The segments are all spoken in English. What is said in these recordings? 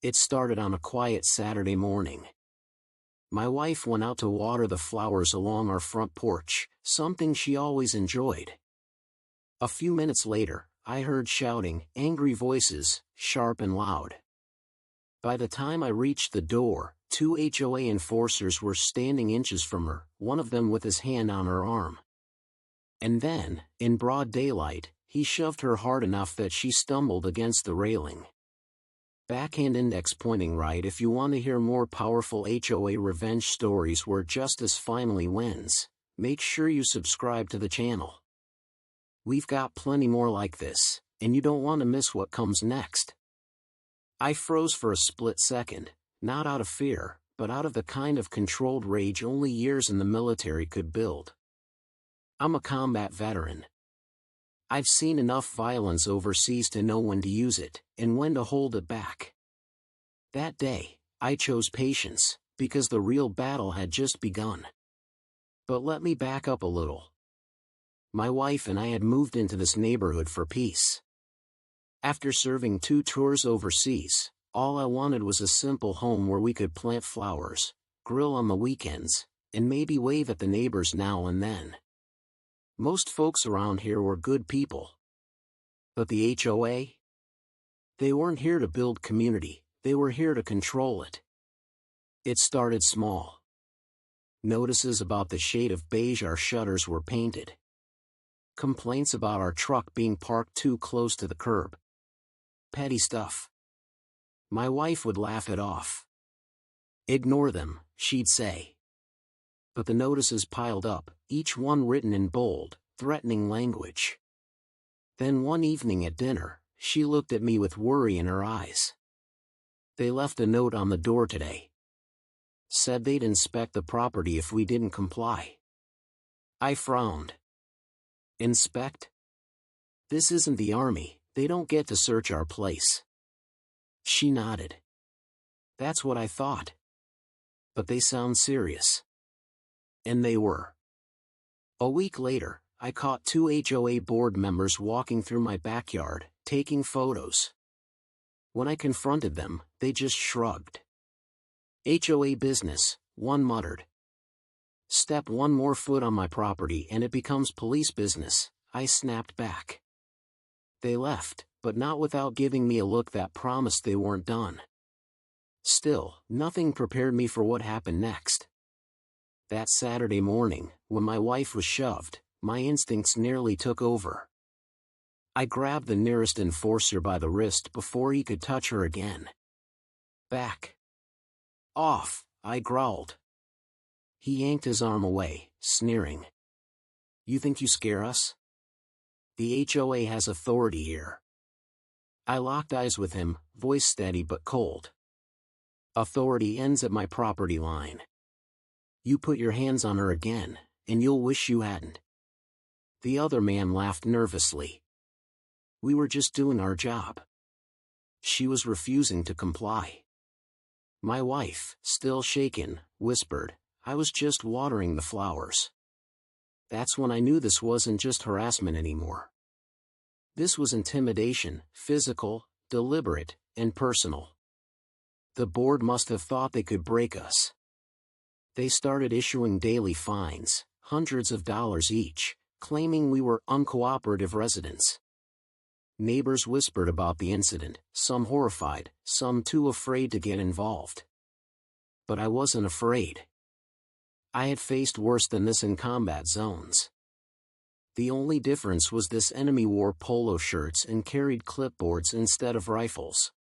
It started on a quiet Saturday morning. My wife went out to water the flowers along our front porch, something she always enjoyed. A few minutes later, I heard shouting, angry voices, sharp and loud. By the time I reached the door, 2 HOA enforcers were standing inches from her, one of them with his hand on her arm. And then, in broad daylight, he shoved her hard enough that she stumbled against the railing. Backhand index pointing right. If you want to hear more powerful HOA revenge stories where justice finally wins, make sure you subscribe to the channel. We've got plenty more like this, and you don't want to miss what comes next. I froze for a split second, not out of fear, but out of the kind of controlled rage only years in the military could build. I'm a combat veteran. I've seen enough violence overseas to know when to use it, and when to hold it back. That day, I chose patience, because the real battle had just begun. But let me back up a little. My wife and I had moved into this neighborhood for peace. After serving 2 tours overseas, all I wanted was a simple home where we could plant flowers, grill on the weekends, and maybe wave at the neighbors now and then. Most folks around here were good people. But the HOA? They weren't here to build community, they were here to control it. It started small. Notices about the shade of beige our shutters were painted. Complaints about our truck being parked too close to the curb. Petty stuff. My wife would laugh it off. Ignore them, she'd say. But the notices piled up, each one written in bold, threatening language. Then one evening at dinner, she looked at me with worry in her eyes. They left a note on the door today. Said they'd inspect the property if we didn't comply. I frowned. Inspect? This isn't the army, they don't get to search our place. She nodded. That's what I thought. But they sound serious. And they were. A week later, I caught 2 HOA board members walking through my backyard, taking photos. When I confronted them, they just shrugged. HOA business, one muttered. Step one more foot on my property and it becomes police business, I snapped back. They left, but not without giving me a look that promised they weren't done. Still, nothing prepared me for what happened next. That Saturday morning, when my wife was shoved, my instincts nearly took over. I grabbed the nearest enforcer by the wrist before he could touch her again. Back off, I growled. He yanked his arm away, sneering. You think you scare us? The HOA has authority here. I locked eyes with him, voice steady but cold. Authority ends at my property line. You put your hands on her again, and you'll wish you hadn't. The other man laughed nervously. We were just doing our job. She was refusing to comply. My wife, still shaken, whispered, I was just watering the flowers. That's when I knew this wasn't just harassment anymore. This was intimidation, physical, deliberate, and personal. The board must have thought they could break us. They started issuing daily fines, hundreds of dollars each, claiming we were uncooperative residents. Neighbors whispered about the incident, some horrified, some too afraid to get involved. But I wasn't afraid. I had faced worse than this in combat zones. The only difference was this enemy wore polo shirts and carried clipboards instead of rifles.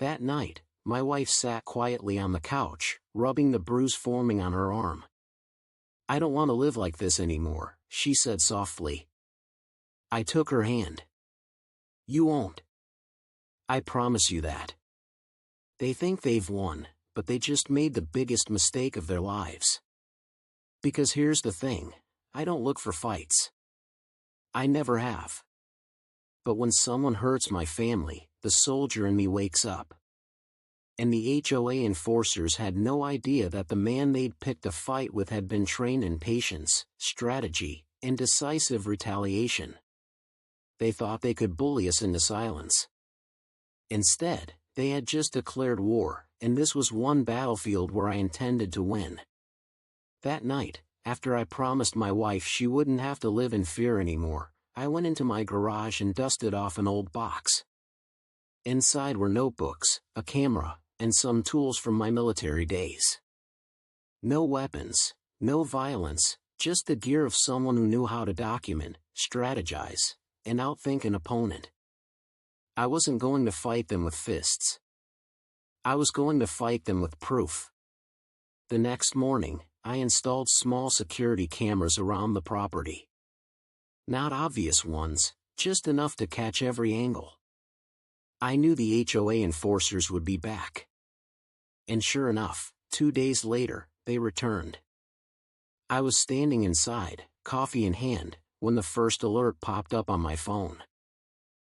That night, my wife sat quietly on the couch, rubbing the bruise forming on her arm. I don't want to live like this anymore, she said softly. I took her hand. You won't. I promise you that. They think they've won, but they just made the biggest mistake of their lives. Because here's the thing, I don't look for fights. I never have. But when someone hurts my family, the soldier in me wakes up. And the HOA enforcers had no idea that the man they'd picked a fight with had been trained in patience, strategy, and decisive retaliation. They thought they could bully us into silence. Instead, They had just declared war, and this was one battlefield where I intended to win. That night, after I promised my wife she wouldn't have to live in fear anymore, I went into my garage and dusted off an old box. Inside were notebooks, a camera, and some tools from my military days. No weapons, no violence, just the gear of someone who knew how to document, strategize, and outthink an opponent. I wasn't going to fight them with fists. I was going to fight them with proof. The next morning, I installed small security cameras around the property. Not obvious ones, just enough to catch every angle. I knew the HOA enforcers would be back. And sure enough, 2 days later, they returned. I was standing inside, coffee in hand, when the first alert popped up on my phone.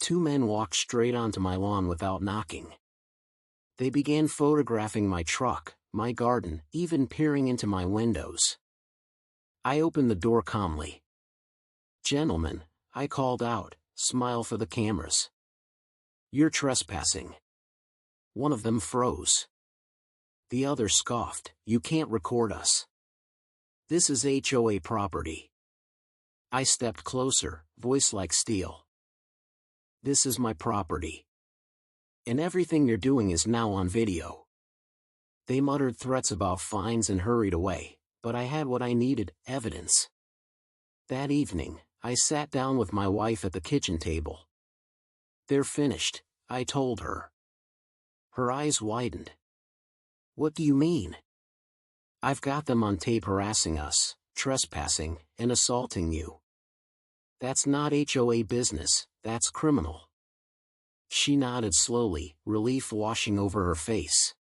2 men walked straight onto my lawn without knocking. They began photographing my truck, my garden, even peering into my windows. I opened the door calmly. "Gentlemen," I called out, smile for the cameras. "You're trespassing." One of them froze. The other scoffed, "You can't record us. This is HOA property." I stepped closer, voice like steel. "This is my property. And everything you're doing is now on video." They muttered threats about fines and hurried away, but I had what I needed, evidence. That evening, I sat down with my wife at the kitchen table. "They're finished," I told her. Her eyes widened. "What do you mean?" "I've got them on tape harassing us, trespassing, and assaulting you. That's not HOA business, that's criminal." She nodded slowly, relief washing over her face.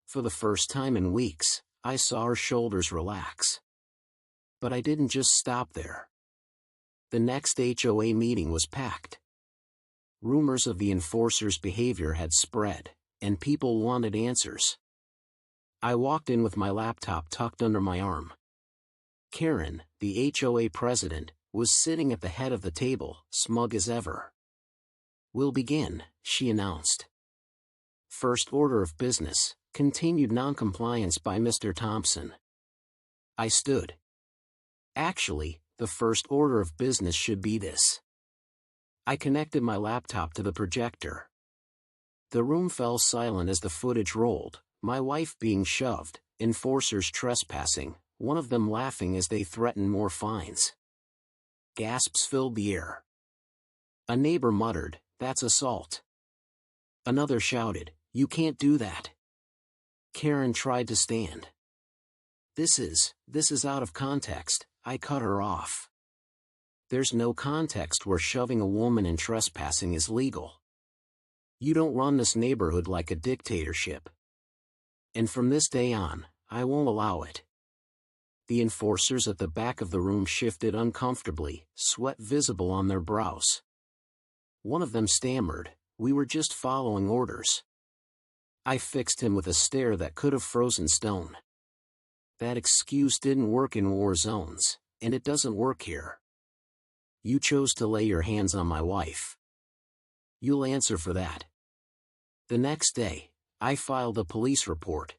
For the first time in weeks, I saw her shoulders relax. But I didn't just stop there. The next HOA meeting was packed. Rumors of the enforcers' behavior had spread, and people wanted answers. I walked in with my laptop tucked under my arm. Karen, the HOA president, was sitting at the head of the table, smug as ever. "We'll begin," she announced. "First order of business, continued noncompliance by Mr. Thompson." I stood. "Actually, the first order of business should be this." I connected my laptop to the projector. The room fell silent as the footage rolled, my wife being shoved, enforcers trespassing, one of them laughing as they threatened more fines. Gasps filled the air. A neighbor muttered, "That's assault." Another shouted, "You can't do that." Karen tried to stand. This is out of context," I cut her off. "There's no context where shoving a woman and trespassing is legal. You don't run this neighborhood like a dictatorship. And from this day on, I won't allow it." The enforcers at the back of the room shifted uncomfortably, sweat visible on their brows. One of them stammered, "We were just following orders." I fixed him with a stare that could have frozen stone. "That excuse didn't work in war zones, and it doesn't work here. You chose to lay your hands on my wife. You'll answer for that." The next day, I filed a police report.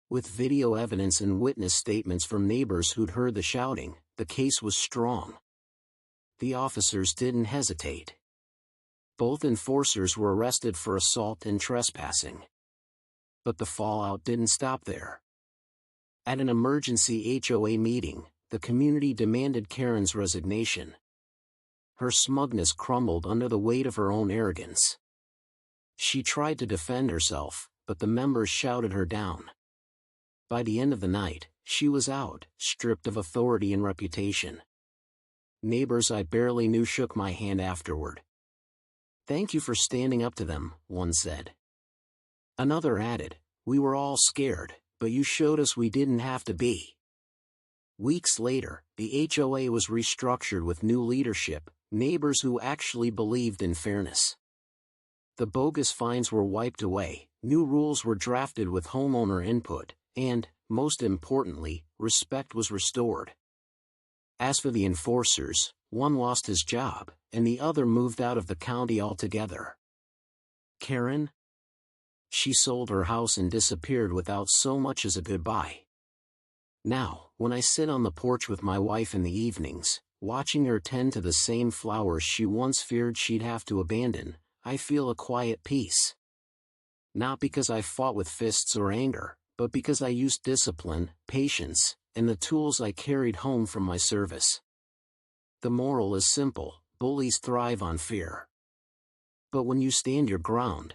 With video evidence and witness statements from neighbors who'd heard the shouting, the case was strong. The officers didn't hesitate. Both enforcers were arrested for assault and trespassing. But the fallout didn't stop there. At an emergency HOA meeting, the community demanded Karen's resignation. Her smugness crumbled under the weight of her own arrogance. She tried to defend herself, but the members shouted her down. By the end of the night, she was out, stripped of authority and reputation. Neighbors I barely knew shook my hand afterward. "Thank you for standing up to them," one said. Another added, "We were all scared, but you showed us we didn't have to be." Weeks later, the HOA was restructured with new leadership, neighbors who actually believed in fairness. The bogus fines were wiped away, new rules were drafted with homeowner input, and, most importantly, respect was restored. As for the enforcers, one lost his job, and the other moved out of the county altogether. Karen, she sold her house and disappeared without so much as a goodbye. Now, when I sit on the porch with my wife in the evenings, watching her tend to the same flowers she once feared she'd have to abandon, I feel a quiet peace. Not because I fought with fists or anger, but because I used discipline, patience, and the tools I carried home from my service. The moral is simple: bullies thrive on fear. But when you stand your ground,